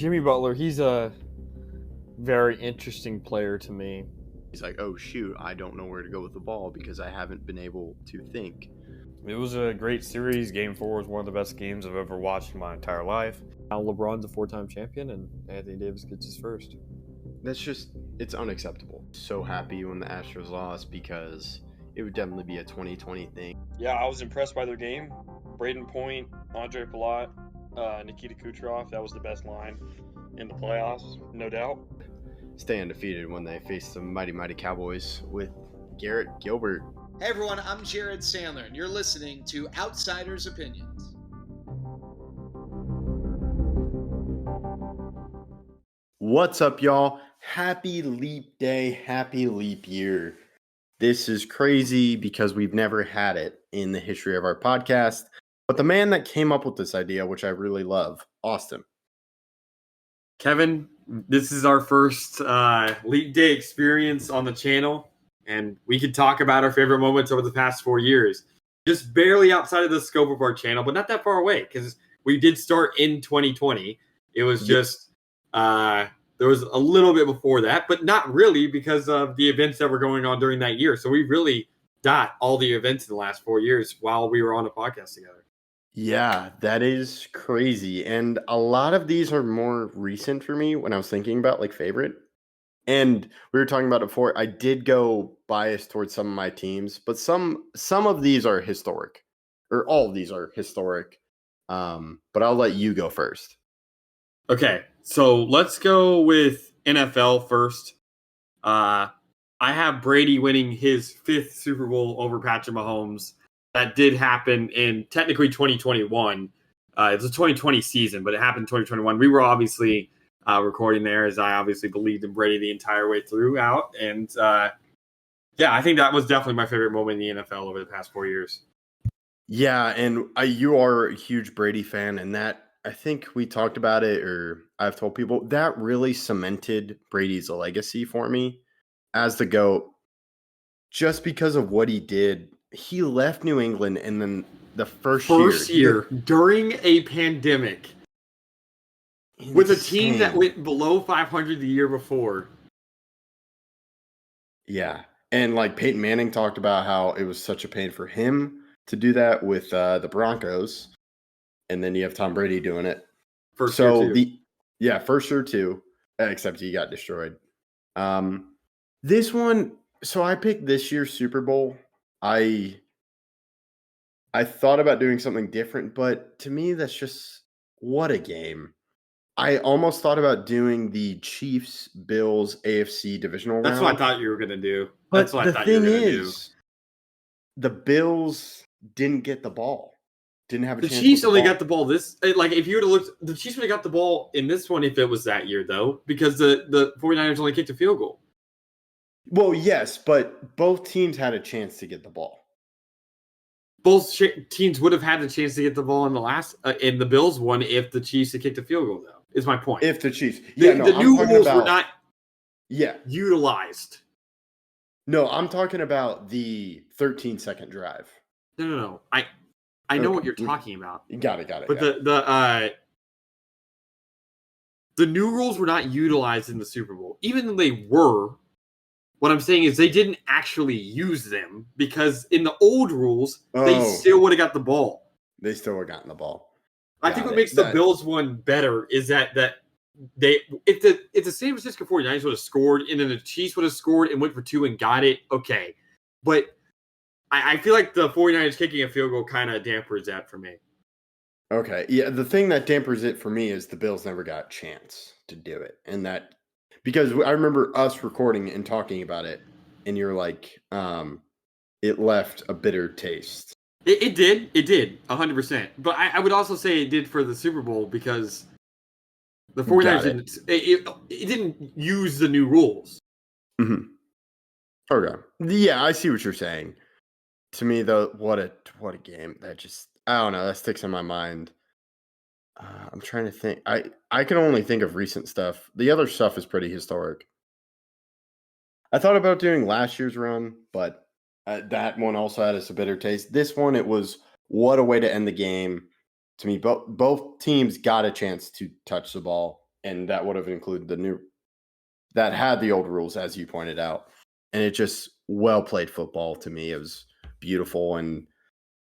Jimmy Butler, he's a very interesting player to me. He's like, oh shoot, I don't know where to go with the ball because I haven't been able to think. It was a great series. Game 4 was one of the best games I've ever watched in my entire life. Now LeBron's a 4-time champion, and Anthony Davis gets his first. It's unacceptable. So happy when the Astros lost because it would definitely be a 2020 thing. Yeah, I was impressed by their game. Braden Point, Andre Palat, Nikita Kucherov, that was the best line in the playoffs, no doubt. Stay undefeated when they face the mighty Cowboys with Garrett Gilbert. Hey everyone, I'm Jared Sandler, and you're listening to Outsiders Opinions. What's up, y'all? Happy leap day, happy leap year. This is crazy because we've never had it in the history of our podcast. But the man that came up with this idea, which I really love, Austin. Kevin, this is our first leap day experience on the channel, and we could talk about our favorite moments over the past 4 years. Just barely outside of the scope of our channel, but not that far away because we did start in 2020. It was just there was a little bit before that, but not really because of the events that were going on during that year. So we really got all the events in the last 4 years while we were on a podcast together. Yeah, that is crazy. And a lot of these are more recent for me when I was thinking about like favorite. And we were talking about it before. I did go biased towards some of my teams, but some of these are historic, or all of these are historic. But I'll let you go first. Okay, so let's go with NFL first. I have Brady winning his 5th Super Bowl over Patrick Mahomes. That did happen in technically 2021. It was a 2020 season, but it happened in 2021. We were obviously recording there, as I obviously believed in Brady the entire way throughout. And yeah, I think that was definitely my favorite moment in the NFL over the past 4 years. Yeah, and you are a huge Brady fan, and that, I think we talked about it, or I've told people, that really cemented Brady's legacy for me as the GOAT, just because of what he did. He left New England, and then the first year during a pandemic, insane. With a team that went below 500 the year before. Yeah, and like Peyton Manning talked about how it was such a pain for him to do that with the Broncos. And then you have Tom Brady doing it. First year too, except he got destroyed. This one, so I picked this year's Super Bowl. I thought about doing something different, but to me, that's just, what a game. I almost thought about doing the Chiefs-Bills AFC divisional round. That's what I thought you were going to do. But the thing is, the Bills didn't get the ball. Didn't have a chance. The Chiefs only got the ball this, like, if you were to look, the Chiefs would have got the ball in this one if it was that year, though, because the 49ers only kicked a field goal. Well, yes, but both teams had a chance to get the ball. Both teams would have had a chance to get the ball in the last, in the Bills one if the Chiefs had kicked a field goal, though, is my point. If the Chiefs. The new rules were not utilized. No, I'm talking about the 13-second drive. No. I know what you're talking about. Got it. But the new rules were not utilized in the Super Bowl. Even though they were, what I'm saying is they didn't actually use them because in the old rules, they still would have got the ball. They still would have gotten the ball. I think what makes the Bills one better is that if the San Francisco 49ers would have scored and then the Chiefs would have scored and went for 2 and got it, okay. But I feel like the 49ers kicking a field goal kind of dampers that for me. Okay. Yeah, the thing that dampers it for me is the Bills never got a chance to do it. And that, because I remember us recording and talking about it, and you're like, it left a bitter taste. It did, 100%. But I would also say it did for the Super Bowl because the 49ers didn't use the new rules. Mm-hmm. Okay. Yeah, I see what you're saying. To me, though, what a game. That just, I don't know, that sticks in my mind. I'm trying to think. I can only think of recent stuff. The other stuff is pretty historic. I thought about doing last year's run, but that one also had us a bitter taste. This one, it was, what a way to end the game. To me, both teams got a chance to touch the ball. and that would have included the new that had the old rules, as you pointed out. And it just well played football to me. It was beautiful and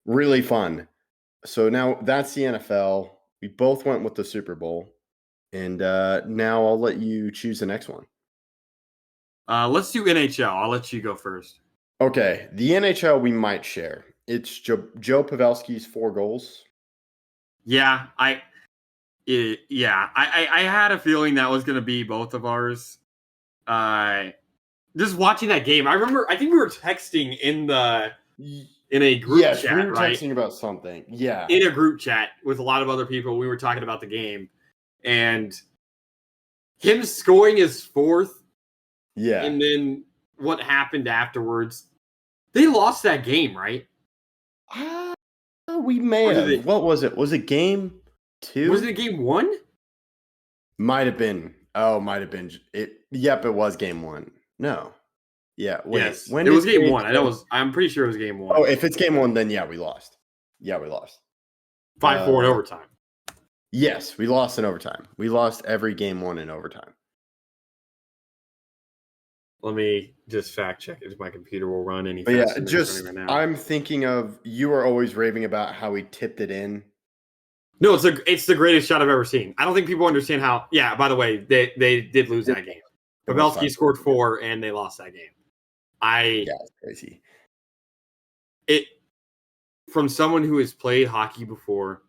really fun. So now that's the NFL. We both went with the Super Bowl. And now I'll let you choose the next one. Let's do NHL. I'll let you go first. Okay. The NHL we might share. It's Joe Pavelski's 4 goals. Yeah, I had a feeling that was going to be both of ours. Just watching that game, I think we were texting in a group Yes, chat, we were right? texting about something. Yeah. In a group chat with a lot of other people. We were talking about the game, and him scoring his 4th. Yeah. And then what happened afterwards? They lost that game, right? We may Or did have. it- What was it? Was it game 2? Was it game 1? Might have been. Oh, might have been. Yep, it was game 1. No. Yeah. Wait. Yes, When it was did game 1. I'm pretty sure it was game 1. Oh, if it's game 1, then yeah, we lost. Yeah, we lost. 5-4 in overtime. Yes, we lost in overtime. We lost every game 1 in overtime. Let me just fact check if my computer will run any But faster. yeah, than it's just running right now. I'm thinking of you were always raving about how he tipped it in. No, it's the greatest shot I've ever seen. I don't think people understand how. Yeah, by the way, they did lose that game. It was Pavelski 5-4. scored 4 and they lost that game. Yeah, it's crazy. From someone who has played hockey before,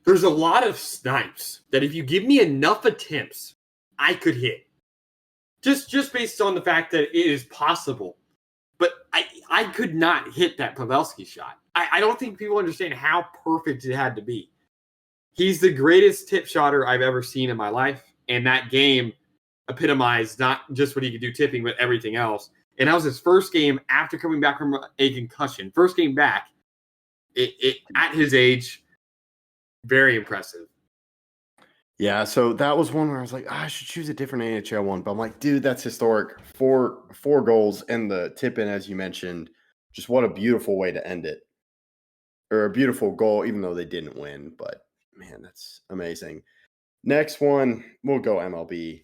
there's a lot of snipes that if you give me enough attempts, I could hit. Just based on the fact that it is possible. But I could not hit that Pavelski shot. I don't think people understand how perfect it had to be. He's the greatest tip shotter I've ever seen in my life. And that game epitomized not just what he could do tipping, but everything else. And that was his first game after coming back from a concussion. First game back. At his age, very impressive. Yeah, so that was one where I was like, I should choose a different NHL one. But I'm like, dude, that's historic. Four goals and the tip in, as you mentioned. Just what a beautiful way to end it. Or a beautiful goal, even though they didn't win. But man, that's amazing. Next one, we'll go MLB.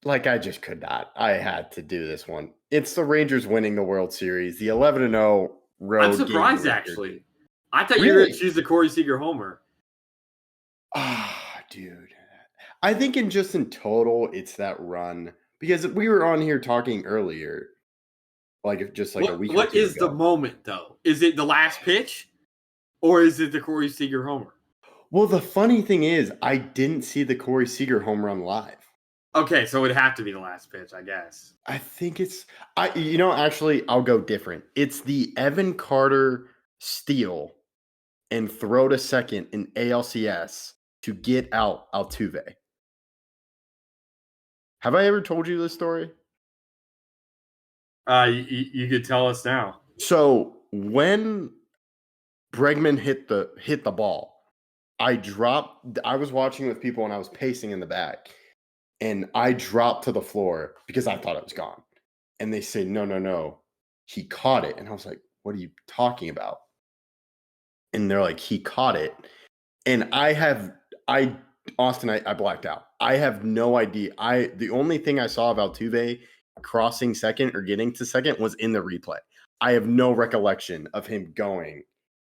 Like, I just could not. I had to do this one. It's the Rangers winning the World Series. The 11-0 road. I'm surprised, game actually. I thought you were going to choose the Corey Seager homer. Dude. I think in total, it's that run. Because we were on here talking earlier. A week or What two is ago. the moment, though? Is it the last pitch? Or is it the Corey Seager homer? Well, the funny thing is, I didn't see the Corey Seager home run live. Okay, so it'd have to be the last pitch, I guess. I think it's actually I'll go different. It's the Evan Carter steal and throw to second in ALCS to get out Altuve. Have I ever told you this story? You could tell us now. So when Bregman hit the ball, I was watching with people and I was pacing in the back. And I dropped to the floor because I thought it was gone. And they say, no, he caught it. And I was like, what are you talking about? And they're like, he caught it. And Austin, I blacked out. I have no idea. The only thing I saw of Altuve crossing second or getting to second was in the replay. I have no recollection of him going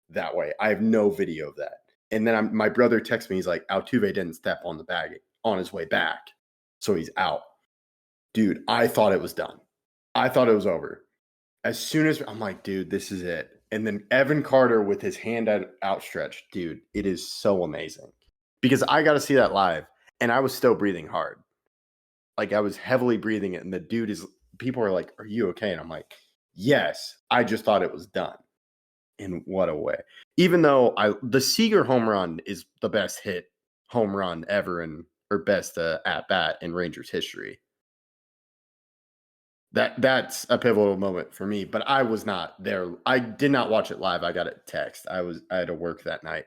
that way. I have no video of that. And then my brother texts me, he's like, Altuve didn't step on the bag on his way back. So he's out. Dude, I thought it was done. I thought it was over. As soon as I'm like, dude, this is it. And then Evan Carter with his hand outstretched. Dude, it is so amazing. Because I got to see that live. And I was still breathing hard. Like, I was heavily breathing it. And the dude people are like, are you okay? And I'm like, yes. I just thought it was done. And what a way. Even though the Seager home run is the best hit home run ever or best at bat in Rangers history. That's a pivotal moment for me, but I was not there. I did not watch it live. I got a text. I had to work that night.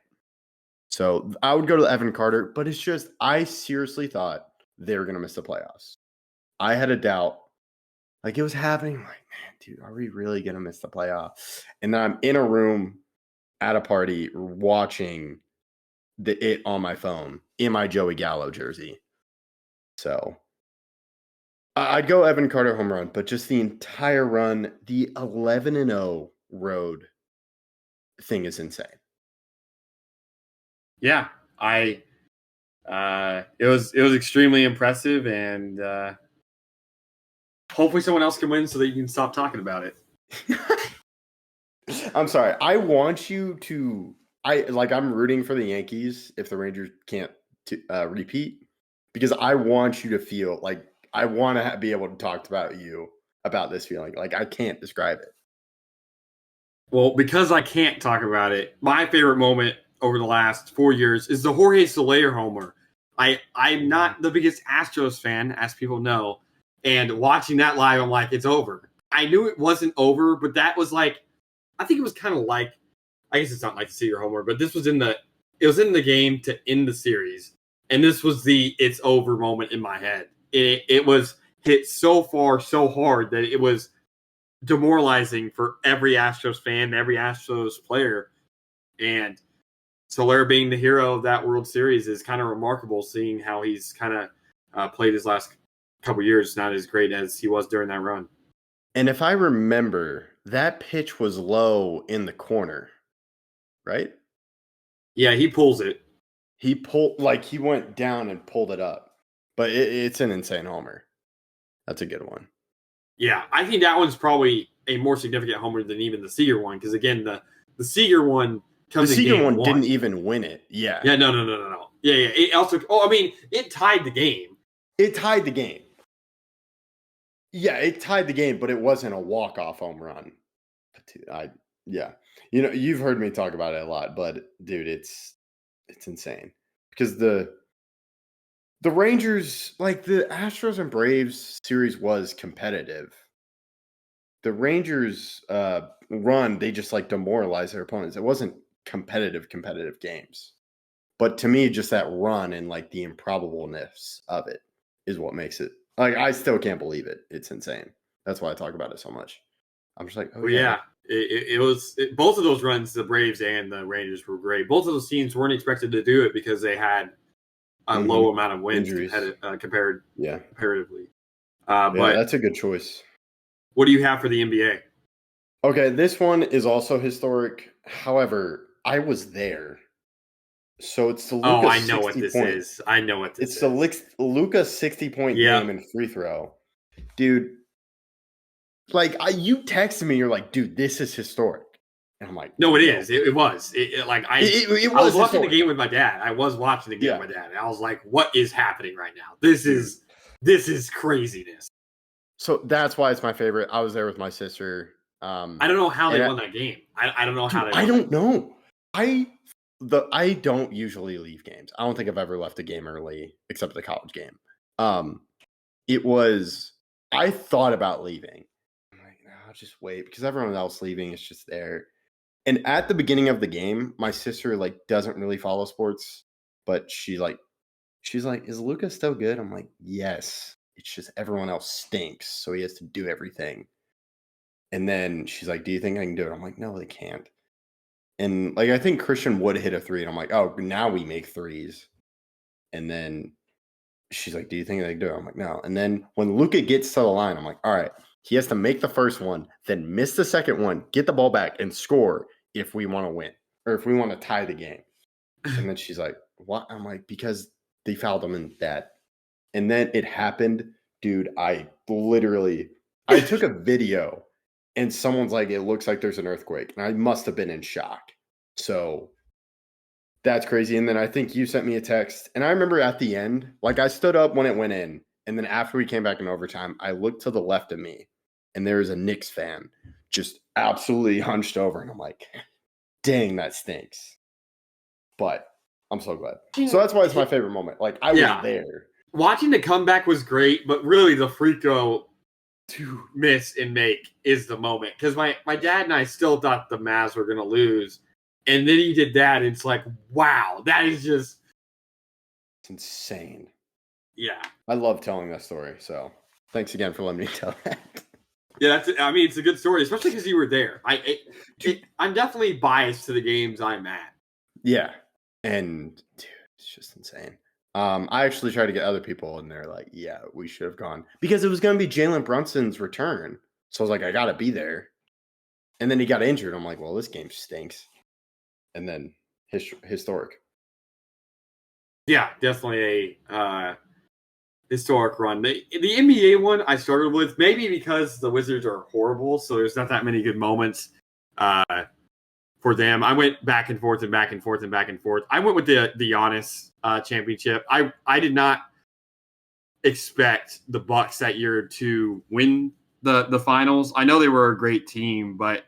So I would go to Evan Carter, but it's just, I seriously thought they were going to miss the playoffs. I had a doubt. Like, it was happening. I'm like, man, dude, are we really going to miss the playoffs? And then I'm in a room at a party watching it on my phone in my Joey Gallo jersey. So I'd go Evan Carter home run, but just the entire run, the 11-0 road thing is insane. Yeah, it was extremely impressive, and hopefully someone else can win so that you can stop talking about it. I'm sorry. I want you to. I'm rooting for the Yankees if the Rangers can't repeat, because I want you to feel like I want to be able to talk about this feeling. Like, I can't describe it. Well, because I can't talk about it, my favorite moment over the last 4 years is the Jorge Soler homer. I'm not the biggest Astros fan, as people know, and watching that live, I'm like, it's over. I knew it wasn't over, but that was like, I think it was kind of like, I guess it's not like the Seager homer, but this was in the game to end the series, and this was the it's over moment in my head. It was hit so far, so hard that it was demoralizing for every Astros fan, every Astros player, and Soler being the hero of that World Series is kind of remarkable, seeing how he's kind of played his last couple years, not as great as he was during that run. And if I remember, that pitch was low in the corner, right? Yeah, he pulls it. He went down and pulled it up. But it's an insane homer. That's a good one. Yeah, I think that one's probably a more significant homer than even the Seager one, because again, the Seager one comes. The Seager in game one didn't even win it. Yeah. Yeah. No. Yeah. It also. Oh, I mean, it tied the game. It tied the game. Yeah, it tied the game, but it wasn't a walk-off home run. Yeah. You know, you've heard me talk about it a lot, but dude, it's insane. Because the Rangers, like the Astros and Braves series was competitive. The Rangers run, they just like demoralized their opponents. It wasn't competitive games. But to me, just that run and like the improbableness of it is what makes it. Like, I still can't believe it. It's insane. That's why I talk about it so much. I'm just like, oh, well, yeah. It was both of those runs, the Braves and the Rangers were great. Both of those teams weren't expected to do it because they had a low amount of wins comparatively. But that's a good choice. What do you have for the NBA? Okay, this one is also historic. However, I was there. So it's the Luka I know what this is. I know what this is. It's the Luka 60-point game in free throw. Dude, like, you texted me, you're like, dude, this is historic. And I'm like, no, it is. It was. I was watching the game with my dad. I was watching the game with my dad. And I was like, what is happening right now? This is craziness. So that's why it's my favorite. I was there with my sister. I don't know how they won that game. I don't know how they won. I don't know. I don't usually leave games. I don't think I've ever left a game early except the college game. I thought about leaving. I'm like, no, I'll just wait because everyone else leaving is just there. And at the beginning of the game, my sister like doesn't really follow sports, but she's like, is Luka still good? I'm like, yes. It's just everyone else stinks, so he has to do everything. And then she's like, do you think I can do it? I'm like, no, they can't. And like, I think Christian would hit a three, and I'm like, oh, now we make threes. And then she's like, do you think they can do it? I'm like, no. And then when Luka gets to the line, I'm like, all right, he has to make the first one, then miss the second one, get the ball back, and score if we want to win or if we want to tie the game. And then she's like, what? I'm like, because they fouled him in that. And then it happened, dude. I took a video and someone's like, it looks like there's an earthquake. And I must have been in shock. So that's crazy. And then I think you sent me a text. And I remember at the end, like I stood up when it went in. And then after we came back in overtime, I looked to the left of me and there was a Knicks fan just absolutely hunched over. And I'm like, dang, that stinks. But I'm so glad. So that's why it's my favorite moment. Like, I was there. Watching the comeback was great, but really the free throw to miss and make is the moment. Because my dad and I still thought the Mavs were going to lose. And then he did that, and it's like, wow, that is just... It's insane. Yeah. I love telling that story, so thanks again for letting me tell that. Yeah, it's a good story, especially because you were there. I'm definitely biased to the games I'm at. Yeah. And dude, it's just insane. I actually tried to get other people, and they're like, "Yeah, we should have gone," because it was going to be Jalen Brunson's return. So I was like, "I got to be there." And then he got injured. I'm like, "Well, this game stinks." And then historic. Yeah, definitely a historic run. The NBA one I struggled with, maybe because the Wizards are horrible, so there's not that many good moments for them. I went back and forth and back and forth and back and forth. I went with the Giannis championship. I did not expect the Bucks that year to win the finals. I know they were a great team, but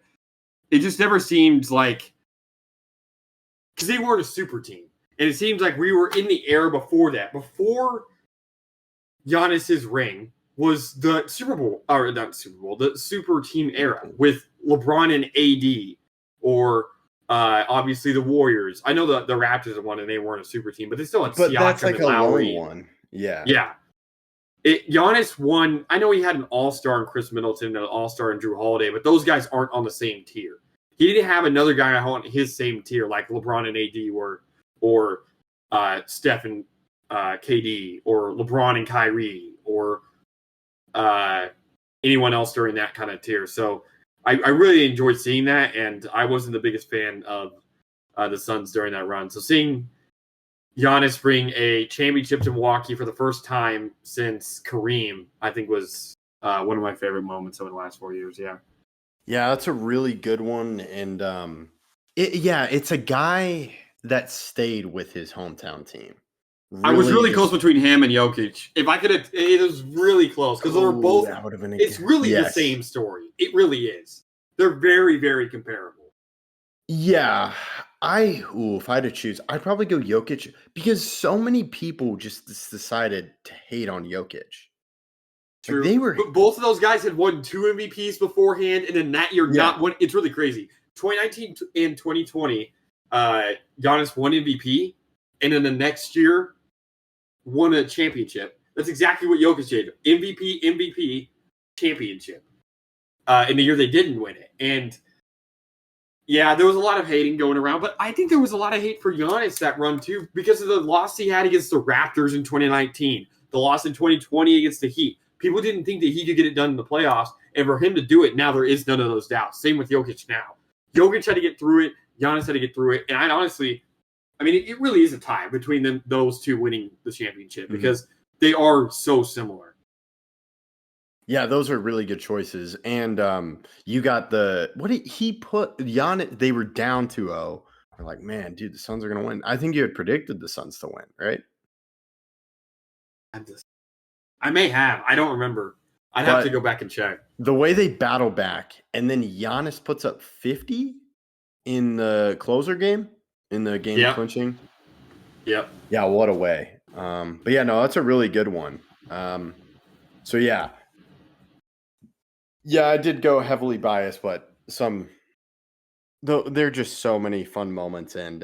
it just never seemed like, because they weren't a super team. And it seems like we were in the era before that. Before Giannis's ring was the Super Bowl, or not Super Bowl, the super team era with LeBron and AD, or obviously the Warriors. I know the Raptors won and they weren't a super team, but they still had But Siakam that's like and a Lowry. lone one. Yeah. Yeah. Giannis won. I know he had an all-star in Chris Middleton and an all-star in Drew Holiday, but those guys aren't on the same tier. He didn't have another guy on his same tier like LeBron and AD were, or Steph and KD, or LeBron and Kyrie, or anyone else during that kind of tier. So I really enjoyed seeing that, and I wasn't the biggest fan of the Suns during that run. So seeing Giannis bring a championship to Milwaukee for the first time since Kareem, I think was one of my favorite moments over the last 4 years. Yeah. Yeah, that's a really good one. And it's a guy that stayed with his hometown team. I was really just- close between him and Jokic. If I could, it was really close because they were both. That would have been It's really yes. the same story. It really is. They're very, very comparable. Yeah. If I had to choose, I'd probably go Jokic because so many people just decided to hate on Jokic. True. They were But both of those guys had won 2 MVPs beforehand, and then that year not one. It's really crazy. 2019 and 2020, Giannis won MVP, and then the next year won a championship. That's exactly what Jokic did. MVP, championship. In the year they didn't win it. And yeah, there was a lot of hating going around, but I think there was a lot of hate for Giannis that run too because of the loss he had against the Raptors in 2019, the loss in 2020 against the Heat. People didn't think that he could get it done in the playoffs, and for him to do it, now there is none of those doubts. Same with Jokic now. Jokic had to get through it. Giannis had to get through it. And it really is a tie between those two winning the championship because they are so similar. Yeah, those are really good choices. And you got he put Giannis, they were down 2-0. They're like, man, dude, the Suns are going to win. I think you had predicted the Suns to win, right? I may have. I don't remember. I'd have to go back and check. The way they battle back, and then Giannis puts up 50 in the closer game, in the game clinching. Yep. Yeah, what a way. But yeah, no, that's a really good one. So yeah. Yeah, I did go heavily biased, but there are just so many fun moments, and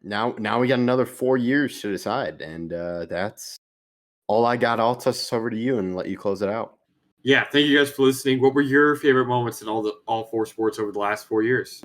now we got another 4 years to decide, and that's all I got. I'll toss this over to you and let you close it out. Yeah, thank you guys for listening. What were your favorite moments in all 4 sports over the last 4 years?